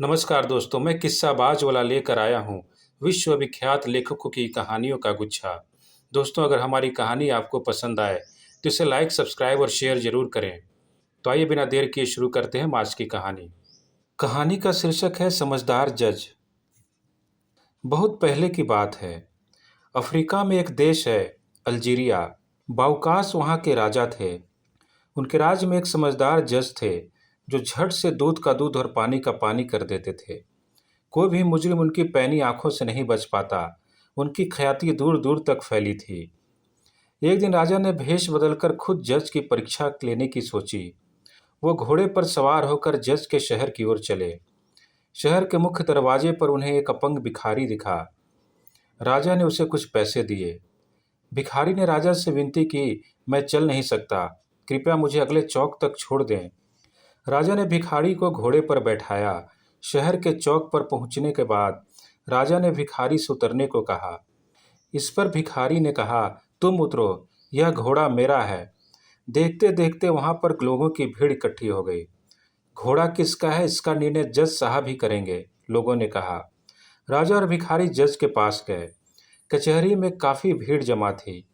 नमस्कार दोस्तों, मैं किस्साबाज वाला लेकर आया हूँ विश्वविख्यात लेखकों की कहानियों का गुच्छा। दोस्तों, अगर हमारी कहानी आपको पसंद आए तो इसे लाइक, सब्सक्राइब और शेयर जरूर करें। तो आइए बिना देर किए शुरू करते हैं हम आज की कहानी। कहानी का शीर्षक है समझदार जज। बहुत पहले की बात है। अफ्रीका में एक देश है, अल्जीरिया। बाउकास वहाँ के राजा थे। उनके राज्य में एक समझदार जज थे जो झट से दूध का दूध और पानी का पानी कर देते थे। कोई भी मुजरिम उनकी पैनी आंखों से नहीं बच पाता। उनकी ख्याति दूर दूर तक फैली थी। एक दिन राजा ने भेष बदलकर खुद जज की परीक्षा लेने की सोची। वो घोड़े पर सवार होकर जज के शहर की ओर चले। शहर के मुख्य दरवाजे पर उन्हें एक अपंग भिखारी दिखा। राजा ने उसे कुछ पैसे दिए। भिखारी ने राजा से विनती की, मैं चल नहीं सकता, कृपया मुझे अगले चौक तक छोड़ दें। राजा ने भिखारी को घोड़े पर बैठाया। शहर के चौक पर पहुंचने के बाद राजा ने भिखारी से उतरने को कहा। इस पर भिखारी ने कहा, तुम उतरो, यह घोड़ा मेरा है। देखते देखते वहां पर लोगों की भीड़ इकट्ठी हो गई। घोड़ा किसका है इसका निर्णय जज साहब ही करेंगे, लोगों ने कहा। राजा और भिखारी जज के पास गए। कचहरी में काफी भीड़ जमा थी।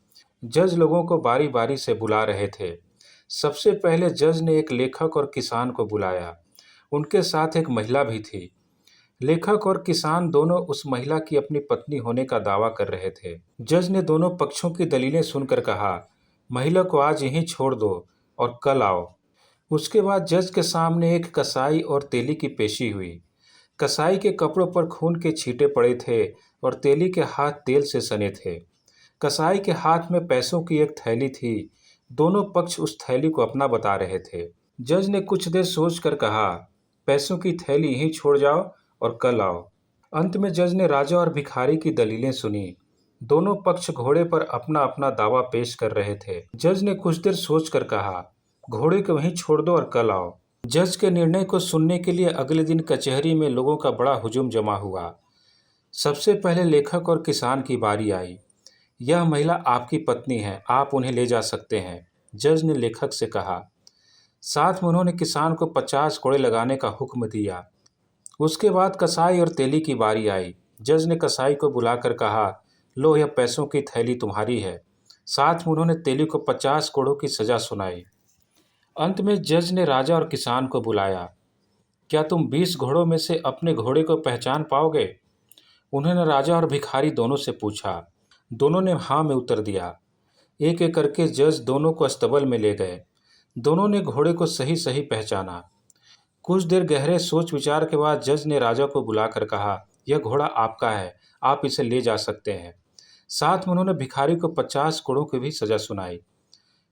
जज लोगों को बारी बारी से बुला रहे थे। सबसे पहले जज ने एक लेखक और किसान को बुलाया। उनके साथ एक महिला भी थी। लेखक और किसान दोनों उस महिला की अपनी पत्नी होने का दावा कर रहे थे। जज ने दोनों पक्षों की दलीलें सुनकर कहा, महिला को आज यहीं छोड़ दो और कल आओ। उसके बाद जज के सामने एक कसाई और तेली की पेशी हुई। कसाई के कपड़ों पर खून के छींटे पड़े थे और तेली के हाथ तेल से सने थे। कसाई के हाथ में पैसों की एक थैली थी। दोनों पक्ष उस थैली को अपना बता रहे थे। जज ने कुछ देर सोचकर कहा, पैसों की थैली यहीं छोड़ जाओ और कल आओ। अंत में जज ने राजा और भिखारी की दलीलें सुनी। दोनों पक्ष घोड़े पर अपना अपना दावा पेश कर रहे थे। जज ने कुछ देर सोचकर कहा, घोड़े को वहीं छोड़ दो और कल आओ। जज के निर्णय को सुनने के लिए अगले दिन कचहरी में लोगों का बड़ा हुजूम जमा हुआ। सबसे पहले लेखक और किसान की बारी आई। यह महिला आपकी पत्नी है, आप उन्हें ले जा सकते हैं, जज ने लेखक से कहा। साथ में उन्होंने किसान को 50 कोड़े लगाने का हुक्म दिया। उसके बाद कसाई और तेली की बारी आई। जज ने कसाई को बुलाकर कहा, लो, यह पैसों की थैली तुम्हारी है। साथ में उन्होंने तेली को 50 कोड़ों की सजा सुनाई। अंत में जज ने राजा और किसान को बुलाया। क्या तुम 20 घोड़ों में से अपने घोड़े को पहचान पाओगे? उन्होंने राजा और भिखारी दोनों से पूछा। दोनों ने हाँ में उत्तर दिया। एक एक करके जज दोनों को अस्तबल में ले गए। दोनों ने घोड़े को सही सही पहचाना। कुछ देर गहरे सोच विचार के बाद जज ने राजा को बुलाकर कहा, यह घोड़ा आपका है, आप इसे ले जा सकते हैं। साथ में उन्होंने भिखारी को 50 कोड़ों की भी सजा सुनाई।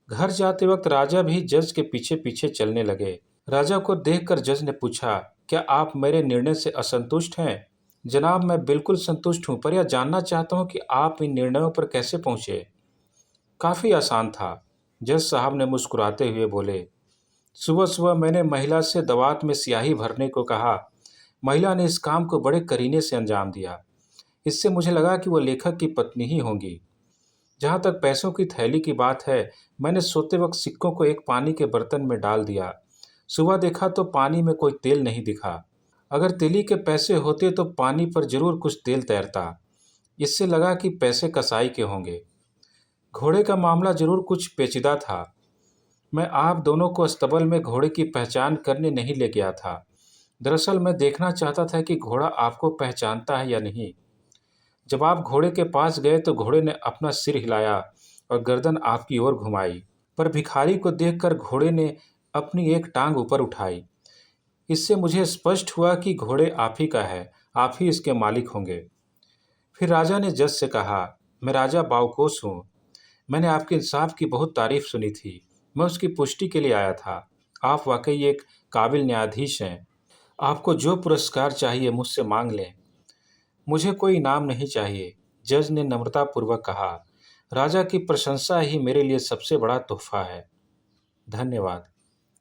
घर जाते वक्त राजा भी जज के पीछे पीछे चलने लगे। राजा को देखकर जज ने पूछा, क्या आप मेरे निर्णय से असंतुष्ट हैं? जनाब, मैं बिल्कुल संतुष्ट हूँ, पर यह जानना चाहता हूँ कि आप इन निर्णयों पर कैसे पहुंचे। काफी आसान था, जज साहब ने मुस्कुराते हुए बोले। सुबह सुबह मैंने महिला से दवात में स्याही भरने को कहा। महिला ने इस काम को बड़े करीने से अंजाम दिया। इससे मुझे लगा कि वो लेखक की पत्नी ही होंगी। जहाँ तक पैसों की थैली की बात है, मैंने सोते वक्त सिक्कों को एक पानी के बर्तन में डाल दिया। सुबह देखा तो पानी में कोई तेल नहीं दिखा। अगर तेली के पैसे होते तो पानी पर जरूर कुछ तेल तैरता। इससे लगा कि पैसे कसाई के होंगे। घोड़े का मामला जरूर कुछ पेचीदा था। मैं आप दोनों को अस्तबल में घोड़े की पहचान करने नहीं ले गया था। दरअसल मैं देखना चाहता था कि घोड़ा आपको पहचानता है या नहीं। जब आप घोड़े के पास गए तो घोड़े ने अपना सिर हिलाया और गर्दन आपकी ओर घुमाई, पर भिखारी को देखकर घोड़े ने अपनी एक टांग ऊपर उठाई। इससे मुझे स्पष्ट हुआ कि घोड़े आप ही का है, आप ही इसके मालिक होंगे। फिर राजा ने जज से कहा, मैं राजा बाउकोस हूँ। मैंने आपके इंसाफ की बहुत तारीफ सुनी थी। मैं उसकी पुष्टि के लिए आया था। आप वाकई एक काबिल न्यायाधीश हैं। आपको जो पुरस्कार चाहिए मुझसे मांग लें। मुझे कोई इनाम नहीं चाहिए, जज ने नम्रतापूर्वक कहा। राजा की प्रशंसा ही मेरे लिए सबसे बड़ा तोहफा है। धन्यवाद।